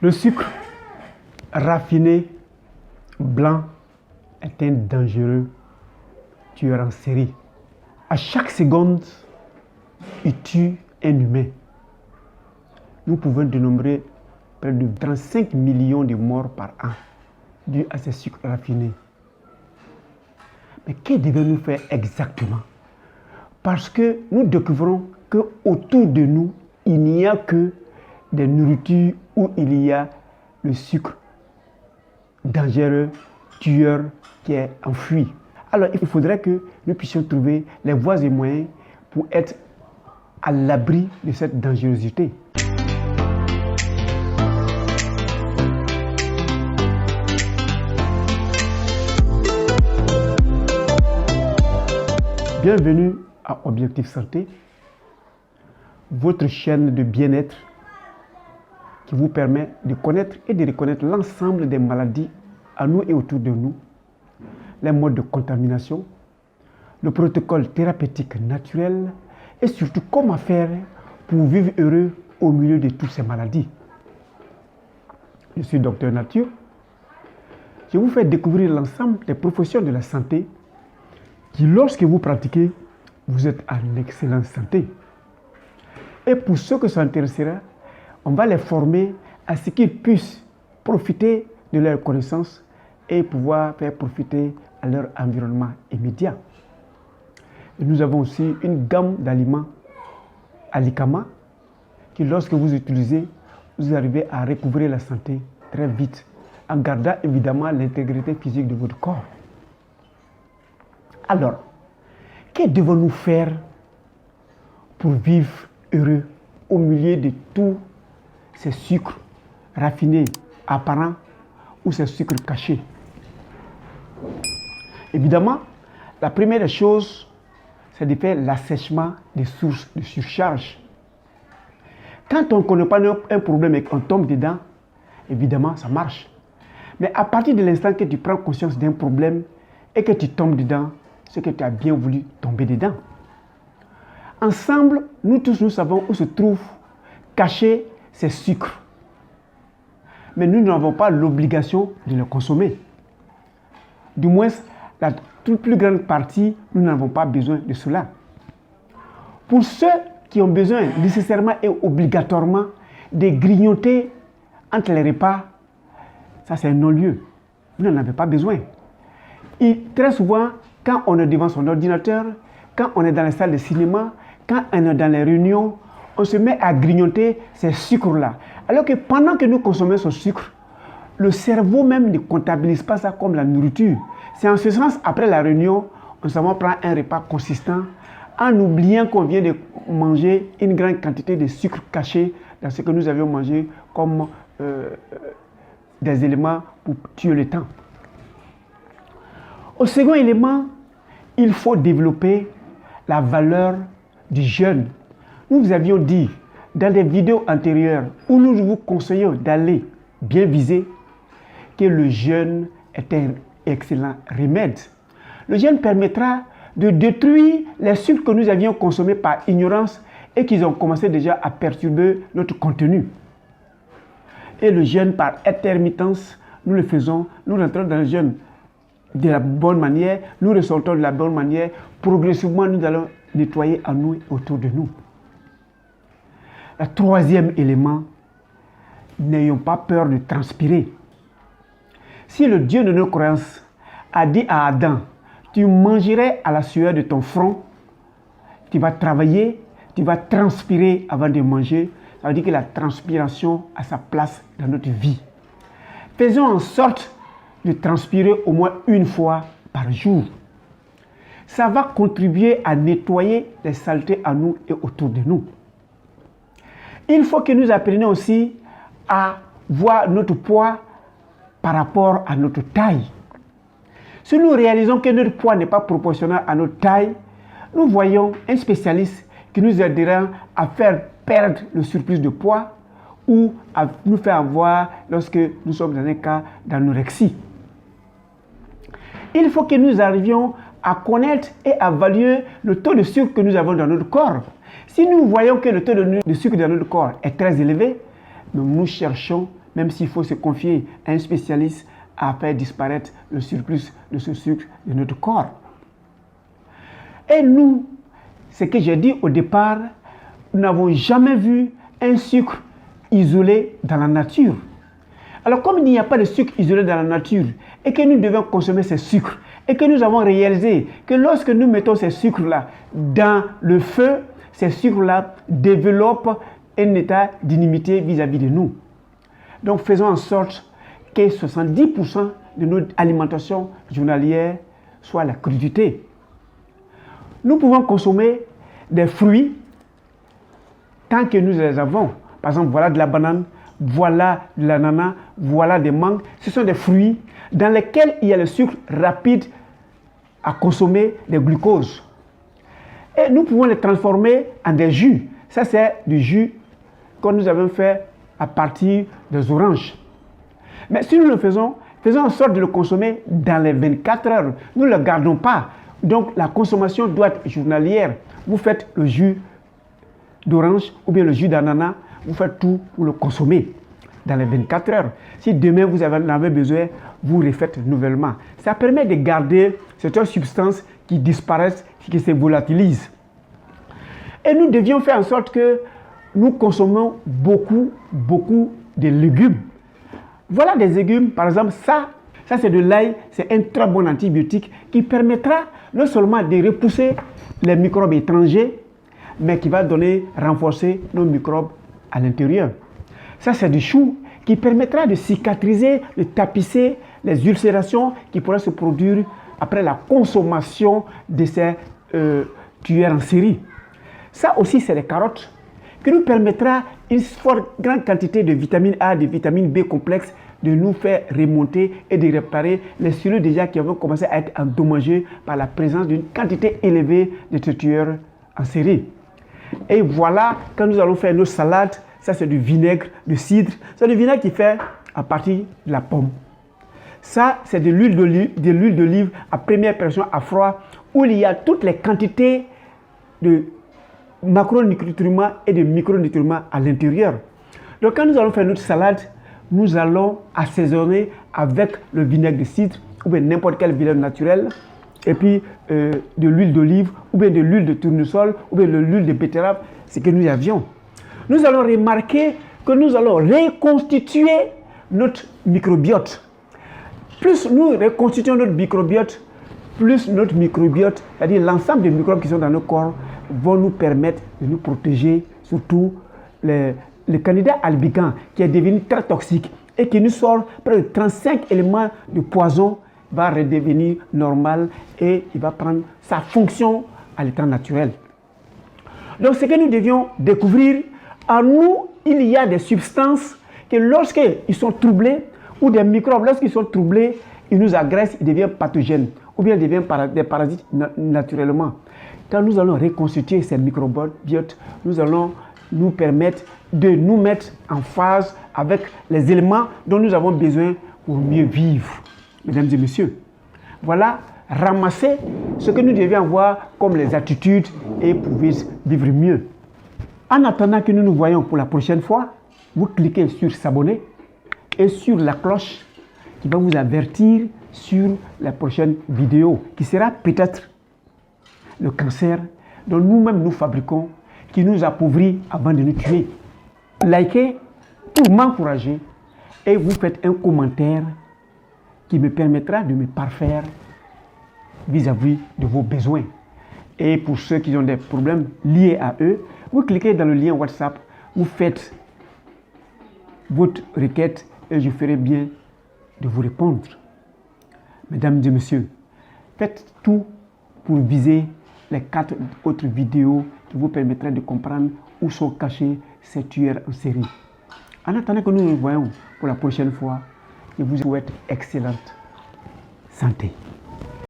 Le sucre raffiné blanc est un dangereux tueur en série. À chaque seconde, il tue un humain. Nous pouvons dénombrer près de 35 millions de morts par an dus à ces sucres raffinés. Mais que devons-nous faire exactement? Parce que nous découvrons qu'autour de nous, il n'y a que des nourritures où il y a le sucre dangereux, tueur qui est enfoui. Alors il faudrait que nous puissions trouver les voies et moyens pour être à l'abri de cette dangerosité. Bienvenue à Objectif Santé, votre chaîne de bien-être qui vous permet de connaître et de reconnaître l'ensemble des maladies à nous et autour de nous, les modes de contamination, le protocole thérapeutique naturel et surtout comment faire pour vivre heureux au milieu de toutes ces maladies. Je suis Docteur Nature. Je vous fais découvrir l'ensemble des professions de la santé qui, lorsque vous pratiquez, vous êtes en excellente santé. Et pour ceux que ça intéressera, on va les former à ce qu'ils puissent profiter de leurs connaissances et pouvoir faire profiter à leur environnement immédiat. Et nous avons aussi une gamme d'aliments Alikama qui, lorsque vous utilisez, vous arrivez à recouvrir la santé très vite en gardant évidemment l'intégrité physique de votre corps. Alors, que devons-nous faire pour vivre heureux au milieu de tous ces sucres raffinés, apparents ou ces sucres cachés? Évidemment, la première des choses, c'est de faire l'assèchement des sources de surcharge. Quand on ne connaît pas un problème et qu'on tombe dedans, évidemment, ça marche. Mais à partir de l'instant que tu prends conscience d'un problème et que tu tombes dedans, c'est que tu as bien voulu tomber dedans. Ensemble, nous tous, nous savons où se trouvent cachés ces sucres. Mais nous n'avons pas l'obligation de les consommer. Du moins, la toute plus grande partie, nous n'avons pas besoin de cela. Pour ceux qui ont besoin nécessairement et obligatoirement de grignoter entre les repas, ça c'est un non-lieu. Vous n'en avez pas besoin. Et très souvent, quand on est devant son ordinateur, quand on est dans les salles de cinéma, quand on est dans les réunions, on se met à grignoter ces sucres-là. Alors que pendant que nous consommons ce sucre, le cerveau même ne comptabilise pas ça comme la nourriture. C'est en ce sens, après la réunion, on s'en va prendre un repas consistant en oubliant qu'on vient de manger une grande quantité de sucre caché dans ce que nous avions mangé comme des éléments pour tuer le temps. Au second élément, il faut développer la valeur du jeûne. Nous vous avions dit dans des vidéos antérieures où nous vous conseillons d'aller bien viser que le jeûne est un excellent remède. Le jeûne permettra de détruire les sucres que nous avions consommés par ignorance et qui ont commencé déjà à perturber notre contenu. Et le jeûne par intermittence, nous le faisons, nous rentrons dans le jeûne de la bonne manière, nous ressortons de la bonne manière, progressivement nous allons nettoyer à nous et autour de nous. Le troisième élément, n'ayons pas peur de transpirer. Si le Dieu de nos croyances a dit à Adam, tu mangerais à la sueur de ton front, tu vas travailler, tu vas transpirer avant de manger, ça veut dire que la transpiration a sa place dans notre vie. Faisons en sorte de transpirer au moins une fois par jour. Ça va contribuer à nettoyer les saletés à nous et autour de nous. Il faut que nous apprenions aussi à voir notre poids par rapport à notre taille. Si nous réalisons que notre poids n'est pas proportionnel à notre taille, nous voyons un spécialiste qui nous aidera à faire perdre le surplus de poids ou à nous faire avoir lorsque nous sommes dans un cas d'anorexie. Il faut que nous arrivions à connaître et à évaluer le taux de sucre que nous avons dans notre corps. Si nous voyons que le taux de sucre dans notre corps est très élevé, nous cherchons même s'il faut se confier à un spécialiste à faire disparaître le surplus de ce sucre de notre corps. Et nous, ce que j'ai dit au départ, nous n'avons jamais vu un sucre isolé dans la nature. Alors comme il n'y a pas de sucre isolé dans la nature et que nous devons consommer ces sucres et que nous avons réalisé que lorsque nous mettons ces sucres-là dans le feu, ces sucres-là développent un état d'inimité vis-à-vis de nous. Donc faisons en sorte que 70% de notre alimentation journalière soit la crudité. Nous pouvons consommer des fruits tant que nous les avons. Par exemple, voilà de la banane, voilà de l'ananas, voilà des mangues. Ce sont des fruits dans lesquels il y a le sucre rapide à consommer, des glucoses. Et nous pouvons les transformer en des jus. Ça, c'est du jus que nous avons fait à partir des oranges. Mais si nous le faisons, faisons en sorte de le consommer dans les 24 heures. Nous ne le gardons pas. Donc, la consommation doit être journalière. Vous faites le jus d'orange ou bien le jus d'ananas, vous faites tout pour le consommer dans les 24 heures. Si demain vous en avez besoin, vous refaites nouvellement. Ça permet de garder certaines substances qui disparaissent, qui se volatilisent. Et nous devions faire en sorte que nous consommons beaucoup de légumes. Voilà des légumes, par exemple, ça c'est de l'ail, c'est un très bon antibiotique qui permettra non seulement de repousser les microbes étrangers, mais qui va renforcer nos microbes à l'intérieur. Ça, c'est du chou qui permettra de cicatriser, de tapisser les ulcérations qui pourraient se produire après la consommation de ces tueurs en série. Ça aussi, c'est des carottes qui nous permettra une grande quantité de vitamine A, de vitamine B complexe, de nous faire remonter et de réparer les cellules déjà qui ont commencé à être endommagées par la présence d'une quantité élevée de ces tueurs en série. Et voilà, quand nous allons faire nos salades, ça c'est du vinaigre de cidre. C'est du vinaigre qui fait à partir de la pomme. Ça, c'est de l'huile d'olive à première pression à froid, où il y a toutes les quantités de macronutriments et de micronutriments à l'intérieur. Donc quand nous allons faire notre salade, nous allons assaisonner avec le vinaigre de cidre ou bien n'importe quel vinaigre naturel, et puis de l'huile d'olive, ou bien de l'huile de tournesol, ou bien de l'huile de betterave, c'est que nous avions. Nous allons remarquer que nous allons reconstituer notre microbiote. Plus nous reconstituons notre microbiote, plus notre microbiote, c'est-à-dire l'ensemble des microbes qui sont dans nos corps, vont nous permettre de nous protéger, surtout le candidat albicans qui est devenu très toxique et qui nous sort près de 35 éléments de poison, va redevenir normal et il va prendre sa fonction à l'état naturel. Donc ce que nous devions découvrir, en nous, il y a des substances que lorsqu'ils sont troublés, ou des microbes, lorsqu'ils sont troublés, ils nous agressent, ils deviennent pathogènes, ou bien ils deviennent des parasites naturellement. Quand nous allons reconstituer ces microbiotes, nous allons nous permettre de nous mettre en phase avec les éléments dont nous avons besoin pour mieux vivre. Mesdames et messieurs, voilà, ramasser ce que nous devions avoir comme les attitudes et pour vivre mieux. En attendant que nous nous voyons pour la prochaine fois, vous cliquez sur s'abonner et sur la cloche qui va vous avertir sur la prochaine vidéo qui sera peut-être le cancer dont nous-mêmes nous fabriquons, qui nous appauvrit avant de nous tuer. Likez pour m'encourager et vous faites un commentaire qui me permettra de me parfaire vis-à-vis de vos besoins. Et pour ceux qui ont des problèmes liés à eux, vous cliquez dans le lien WhatsApp, vous faites votre requête et je ferai bien de vous répondre. Mesdames et messieurs, faites tout pour viser les 4 autres vidéos qui vous permettraient de comprendre où sont cachés ces tueurs en série. En attendant que nous nous voyons pour la prochaine fois, je vous souhaite excellente santé.